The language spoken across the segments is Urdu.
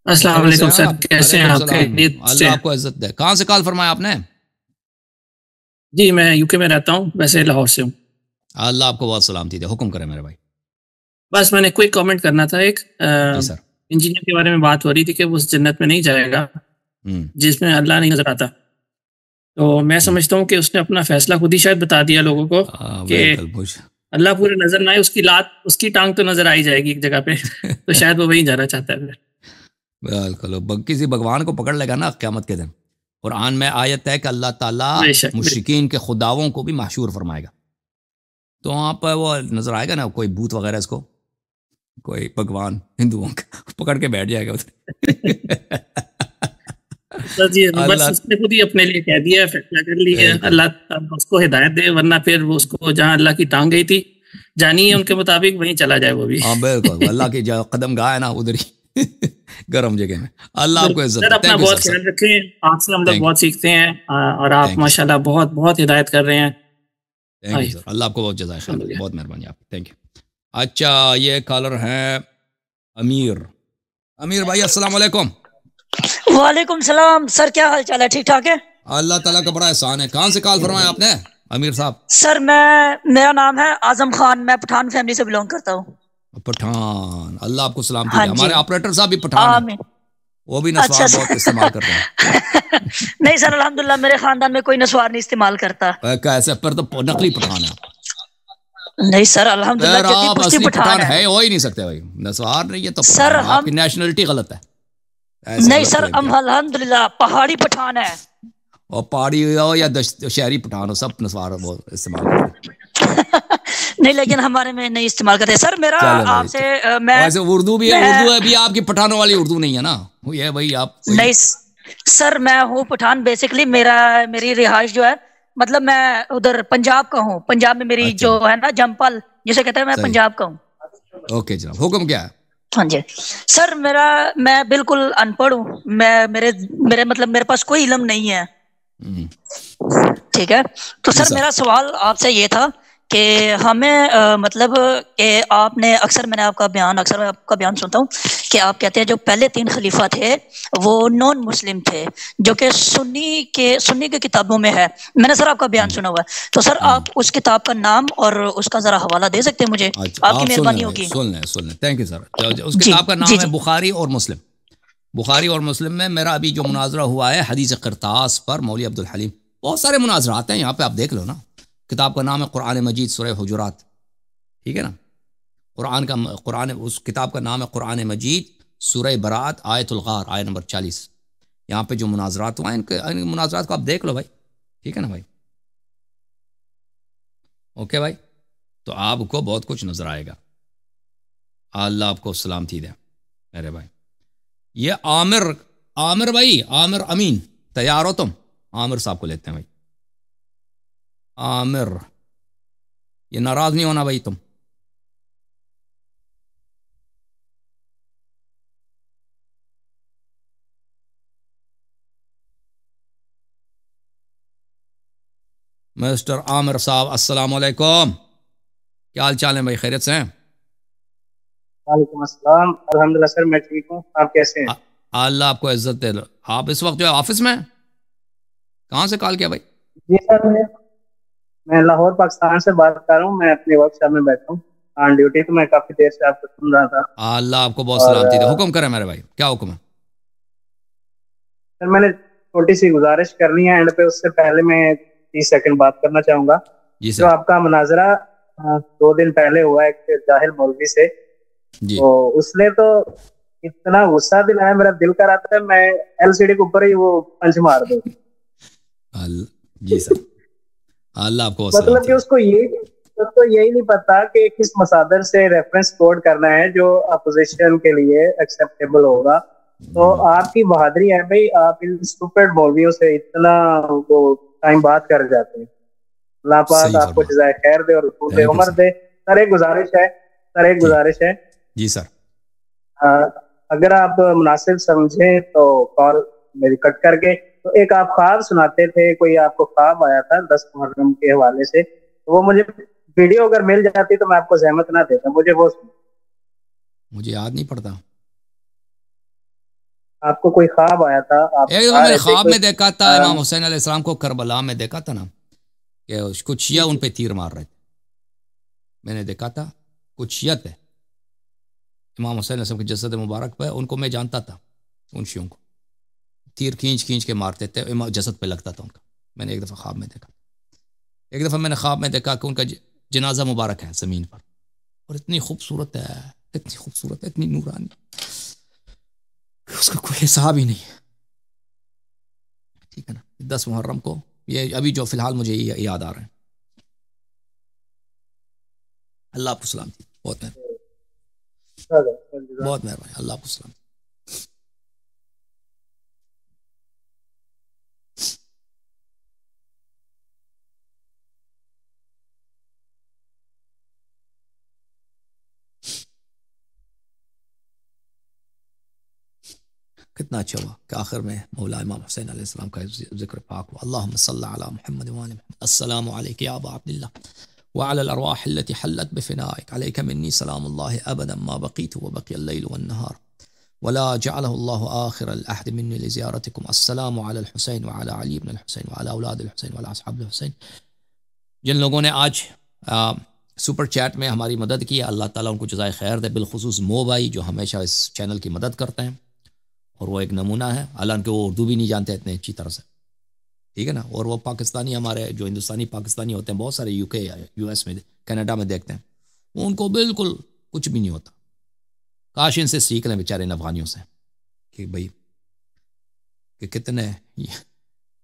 السلام خیریت سے علیکم ہیں سر، آپ؟ کیسے ہیں وعلیکم آپ؟ السلام، خیریت سے؟ اللہ آپ کو عزت دے. کہاں سے کال فرمایا آپ نے؟ جی میں یو کے میں رہتا ہوں، ویسے لاہور سے ہوں. اللہ آپ کو بہت سلامتی دے. حکم کرے میرے بھائی. بس میں نے کوئی کامنٹ کرنا تھا. ایک جی سر. انجینئر کے بارے میں بات ہو رہی تھی کہ وہ اس جنت میں نہیں جائے گا ہوں. جس میں اللہ نہیں نظر آتا. تو میں سمجھتا ہوں کہ اس نے اپنا فیصلہ خود ہی شاید بتا دیا لوگوں کو کہ بالکل پوچھ. اللہ پورے نظر نہ آئے، اس کی لات، اس کی ٹانگ تو نظر آئی جائے گی ایک جگہ پہ. تو شاید وہ وہیں جانا چاہتا ہے. بالکل کسی بھگوان کو پکڑ لے گا نا قیامت کے دن. قرآن میں آیت ہے کہ اللہ تعالیٰ بے شک. مشرکین کے خداؤں کو بھی محشور فرمائے گا. تو وہاں پہ وہ نظر آئے گا نا کوئی بھوت وغیرہ، اس کو کوئی بھگوان ہندوؤں کا پکڑ کے بیٹھ جائے گا بس یہ بس اللہ. اس نے خود ہی اپنے لیے کہہ دیا، فیصلہ کر لی ہے. بالکل اللہ تعالیٰ اس کو ہدایت دے، ورنہ پھر وہ اس کو جہاں اللہ کی ٹانگ گئی تھی جانی ہے ان کے مطابق وہیں چلا جائے وہ بھی. ہاں بالکل، اللہ کی جو قدم گاہ ہے نا ادھر ہی گرم جگہ میں. اللہ آپ کو عزت سر دے. اپنا تھینک یو بہت سر. خیال رکھیں، آپ سے ہم لوگ تھینک یو. بہت سیکھتے ہیں، اور آپ تھینک یو سر. ماشاءاللہ بہت بہت ہدایت کر رہے ہیں. Thank you sir. اللہ آپ کو بہت جزائے خیر. الحمدللہ. بہت مہربانی آپ. Thank you. اچھا یہ کالر ہیں امیر. امیر بھائی السلام علیکم. وعلیکم السلام سر، کیا حال چال ہے؟ ٹھیک ٹھاک ہے؟ اللہ تعالیٰ کا بڑا احسان ہے. کہاں سے کال فرمایا آپ نے امیر صاحب؟ سر میرا نام ہے اعظم خان، میں پٹھان فیملی سے بلونگ کرتا ہوں. پٹھان. اللہ آپ کو سلامتی ہاں دے. جی، ہمارے آپریٹر صاحب بھی پٹھان ہیں، آمین. وہ بھی اچھا نسوار سر. بہت استعمال کرتے ہیں. نہیں سر، الحمدللہ میرے خاندان میں کوئی نسوار نہیں استعمال کرتا. کیسے؟ پھر تو نقلی پٹھان ہے. نہیں سر، الحمدللہ پھر جدی آپ پشتی اصلی پٹھان ہے. ہو ہی نہیں سکتے بھائی. نسوار نہیں ہے تو سر پٹھان. آپ ہم کی نیشنلٹی غلط ہے. ایسے نہیں غلط سر، کلیم ہم کیا. الحمدللہ پہاڑی پٹھان ہے. اور پہاڑی ہو یا شہری پٹھان ہو، سب نسوار وہ استعمال کرتے ہیں. نہیں لیکن ہمارے میں نہیں استعمال کرتے. سر میرا چلے بھائی. آپ سے میں ویسے اردو بھی ہے، اردو ہے بھی آپ کی پٹھانوں والی اردو نہیں ہے نا. یہ بھائی آپ کوئی. نہیں سر، میں ہوں پٹھان. بیسکلی میری رہائش جو ہے، مطلب میں ادھر پنجاب کا ہوں. پنجاب میں میری اچھا جو ہے نا جمپل جسے کہتے ہیں، میں صحیح. پنجاب کا ہوں. اوکے جناب، حکم کیا ہے؟ ہاں جی سر، میں بالکل ان پڑھ ہوں. میرے پاس کوئی علم نہیں ہے. ٹھیک ہے. تو جی سر صاحب. میرا سوال آپ سے یہ تھا کہ ہمیں مطلب کہ آپ نے اکثر آپ کا بیان سنتا ہوں کہ آپ کہتے ہیں جو پہلے 3 خلیفہ تھے وہ نان مسلم تھے، جو کہ سنی کے کتابوں میں ہے. میں نے سر آپ کا بیان سنا ہوا ہے. تو سر آپ اس کتاب کا نام اور اس کا ذرا حوالہ دے سکتے ہیں مجھے؟ اچھا آپ کی آپ سن لیں مہربانی بھائی، ہوگی. سن لیں. Thank you sir. اس جی کتاب کا جی نام ہے جی بخاری اور مسلم. بخاری اور مسلم میں میرا ابھی جو مناظرہ ہوا ہے حدیث قرطاس پر، مولوی عبدالحلیم. بہت سارے مناظرات ہیں یہاں پہ، آپ دیکھ لو نا. کتاب کا نام ہے قرآن مجید سورہ حجرات. ٹھیک ہے نا. اس کتاب کا نام ہے قرآن مجید سورہ برات آیت الغار، آیت نمبر 40. یہاں پہ جو مناظرات ہوئے ہیں ان مناظرات کو آپ دیکھ لو بھائی. ٹھیک ہے نا بھائی؟ اوکے بھائی. تو آپ کو بہت کچھ نظر آئے گا. اللہ آپ کو سلامتی دے میرے بھائی. یہ عامر بھائی، عامر امین، تیار ہو تم؟ عامر صاحب کو لیتے ہیں بھائی. عامر، یہ ناراض نہیں ہونا بھائی تم. مسٹر عامر صاحب السلام علیکم. کیا حال چال ہے بھائی؟ خیریت سے ہیں؟ وعلیکم السلام. الحمدللہ سر میں ٹھیک ہوں. آپ کیسے ہیں؟ اللہ آپ کو عزت دے. آپ اس وقت جو ہے آفس میں کہاں سے کال کیا بھائی؟ جی سر، میں لاہور پاکستان سے بات کر رہا ہوں. میں اپنی ورک شاپ میں بیٹھا ہوں آن ڈیوٹی. تو میں کافی دیر سے آپ کو سن رہا تھا. اللہ آپ کو بہت اور سلامتی دے. حکم کریں میرے بھائی، کیا حکم ہے؟ سر میں نے چھوٹی سی گزارش کرنی ہے اینڈ پہ. اس سے پہلے میں 30 سیکنڈ بات کرنا چاہوں گا. جی جو سر. آپ کا مناظرہ 2 دن پہلے ہوا ایک جاہل مولوی سے، جی تو اس نے تو اتنا غصہ دلایا، میرا دل کر رہا تھا میں LCD کے اوپر ہی وہ پنچ مار دوں. جی سر. اللہ آپ کو بہت مطلب سلامتی کہ دے. اس کو یہی نہیں پتا کہ کس مصادر سے ریفرنس کوڈ کرنا ہے جو اپوزیشن کے لیے ایکسیپٹیبل ہوگا. تو آپ کی بہادری ہے بھائی، آپ ان اسٹوپڈ مولویوں سے اتنا وہ ٹائم بات کر جاتے ہیں. اللہ پاک صحیح آپ کو فرما. جزائے خیر دے اور طول تھینک یو عمر سر. دے. سر ایک جی گزارش ہے. جی سر. اگر آپ مناسب سمجھیں تو کال میری کٹ کر کے. تو ایک آپ خواب سناتے تھے، کوئی آپ کو خواب آیا تھا 10 محرم کے حوالے سے. وہ مجھے ویڈیو اگر مل جاتی تو میں آپ کو زحمت نہ دیتا. مجھے وہ مجھے یاد نہیں پڑتا. آپ کو کوئی خواب آیا تھا؟ آپ ایک دفعہ میں نے خواب میں دیکھا تھا امام حسین علیہ السلام کو کربلا میں دیکھا تھا نا، کہ کچھ شیعہ ان پہ تیر مار رہے تھے. میں نے دیکھا تھا کچھ شیعہ تھے امام حسین علیہ السلام کے جسد مبارک پہ، ان کو میں جانتا تھا، ان شیعوں کو تیر کھینچ کھینچ کے مارتے تھے، جسد پہ لگتا تھا ان کا. میں نے ایک دفعہ خواب میں دیکھا. ایک دفعہ میں نے خواب میں دیکھا کہ ان کا جنازہ مبارک ہے زمین پر، اور اتنی خوبصورت ہے، اتنی خوبصورت ہے، اتنی نورانی، اس کا کوئی حساب ہی نہیں ہے. ٹھیک ہے نا. 10 محرم کو یہ ابھی جو فی الحال مجھے یاد آ رہے ہیں. اللہ آپ کو سلامتی. بہت مہربانی، بہت مہربانی. اللہ آپ کو سلامتی. کتنا اچھا ہوا کہ آخر میں مولا امام حسین علیہ السلام کا ذکر پاک ہوا. اللہم صلی علی محمد وآل محمد. السلام علیک یا ابا عبداللہ وعلى الارواح التي حلت بفنائك عليك مني سلام الله ابدا ما بقيت وبقي الليل والنهار ولا جعله الله آخر العهد مني لزيارتكم. السلام على الحسين وعلى علي بن الحسين وعلى اولاد الحسين وعلى اصحاب الحسين. جن لوگوں نے آج سپر چیٹ میں ہماری مدد کی، اللہ تعالیٰ ان کو جزائے خیر دے، بالخصوص مو بھائی جو ہمیشہ اس چینل کی مدد کرتے ہیں، اور وہ ایک نمونہ ہے، حالانکہ وہ اردو بھی نہیں جانتے اتنے اچھی طرح سے. ٹھیک ہے نا. اور وہ پاکستانی، ہمارے جو ہندوستانی پاکستانی ہوتے ہیں، بہت سارے UK یا US میں، کینیڈا میں دیکھتے ہیں، وہ ان کو بالکل کچھ بھی نہیں ہوتا. کاش ان سے سیکھ لیں بیچارے افغانیوں سے کہ بھائی کہ کتنے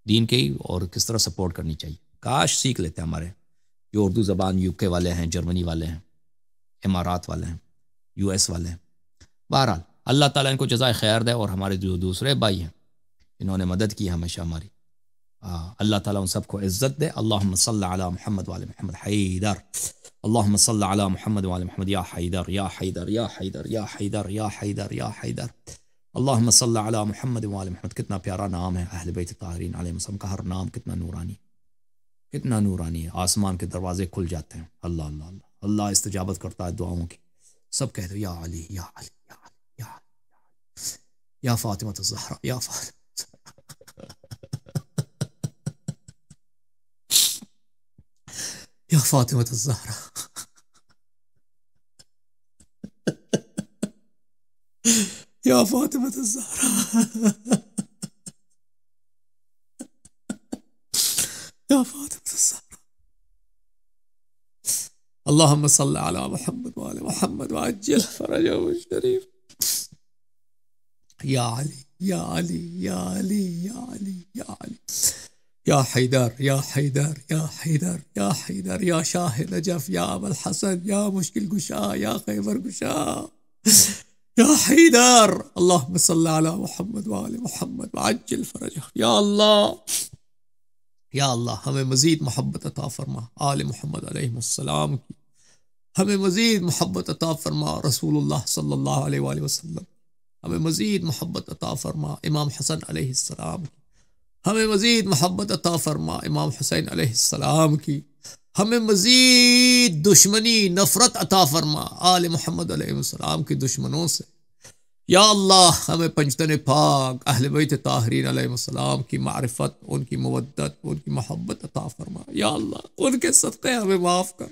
دین کے ہی اور کس طرح سپورٹ کرنی چاہیے. کاش سیکھ لیتے ہیں ہمارے جو اردو زبان UK والے ہیں، جرمنی والے ہیں، امارات والے ہیں، US والے ہیں. بہرحال اللہ تعالیٰ ان کو جزائے خیر دے، اور ہمارے جو دوسرے بھائی ہیں انہوں نے مدد کی ہمیشہ ہماری، اللہ تعالیٰ ان سب کو عزت دے. اللہم صلی علی محمد وآل محمد. حیدر. اللہم صلی علی محمد وآل محمد. یا حیدر یا حیدر یا حیدر یا حیدر یا حیدر یا حیدر. اللہم صلی علی محمد وآل محمد. کتنا پیارا نام ہے اہل بیت طاہرین علیہ السلام کا. ہر نام کتنا نورانی، کتنا نورانی ہے. آسمان کے دروازے کھل جاتے ہیں. اللہ اللہ اللہ. اللہ استجابت کرتا ہے دعاؤں کی. سب کہہ دو یا علی یا علی یا علی یا علی یا فاطمہ الزہرا یا فاطمہ یا فاطمہ الزہرا یا فاطمہ الزہرا یا فاطمہ الزہرا. اللہم صلی علی محمد وآل محمد وعجل فرجہ الشریف. یا علی یا علی یا علی یا علی یا علی یا حیدر یا حیدر یا حیدر یا حیدر یا شاہ نجف یا ابو الحسن یا مشکل گشا یا خیبر گشا یا حیدر. اللہم صلی علی محمد وآل محمد وعجل فرجہ. یا اللہ، یا اللہ ہمیں مزید محبت عطا فرما آل محمد علیہ السلام کی، ہمیں مزید محبت عطا فرما رسول اللہ صلی اللہ علیہ وآلہ وسلم، ہمیں مزید محبت عطا فرما امام حسن علیہ السلام کی، ہمیں مزید محبت عطا فرما امام حسین علیہ السلام کی، ہمیں مزید دشمنی نفرت عطا فرما آل محمد علیہ السلام کی دشمنوں سے. یا اللہ ہمیں پنجتن پاک اہل بیت طاہرین علیہ السلام کی معرفت، ان کی مودت، ان کی محبت عطا فرما. یا اللہ ان کے صدقے ہمیں معاف کر.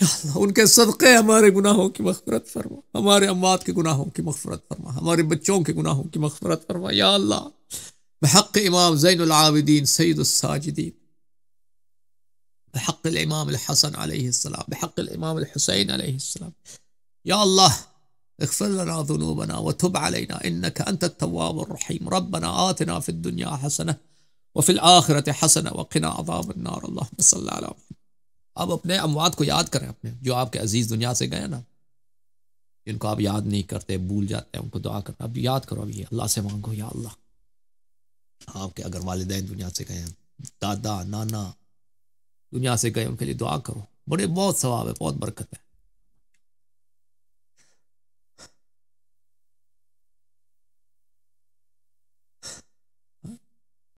یا اللہ ان کے صدقے ہمارے گناہوں کی مغفرت فرما، ہمارے اموات کے گناہوں کی مغفرت فرما، ہمارے بچوں کے گناہوں کی مغفرت فرما. یا اللہ بحق امام زین العابدین سید الساجدین، بحق الامام الحسن علیہ السلام، بحق الامام الحسین علیہ السلام، یا اللہ اغفر لنا ذنوبنا وتب علينا انك انت التواب الرحیم. ربنا آتنا في الدنيا حسنة وفي الآخرة حسنة وقنا عذاب النار. اللهم صل على محمد. اب اپنے اموات کو یاد کریں، اپنے جو آپ کے عزیز دنیا سے گئے نا، جن کو آپ یاد نہیں کرتے، بھول جاتے ہیں، ان کو دعا کرنا. اب یاد کرو، ابھی اللہ سے مانگو، یا اللہ آپ کے اگر والدین دنیا سے گئے ہیں، دادا نانا دنیا سے گئے، ان کے لیے دعا کرو. بہت ثواب ہے، بہت برکت ہے.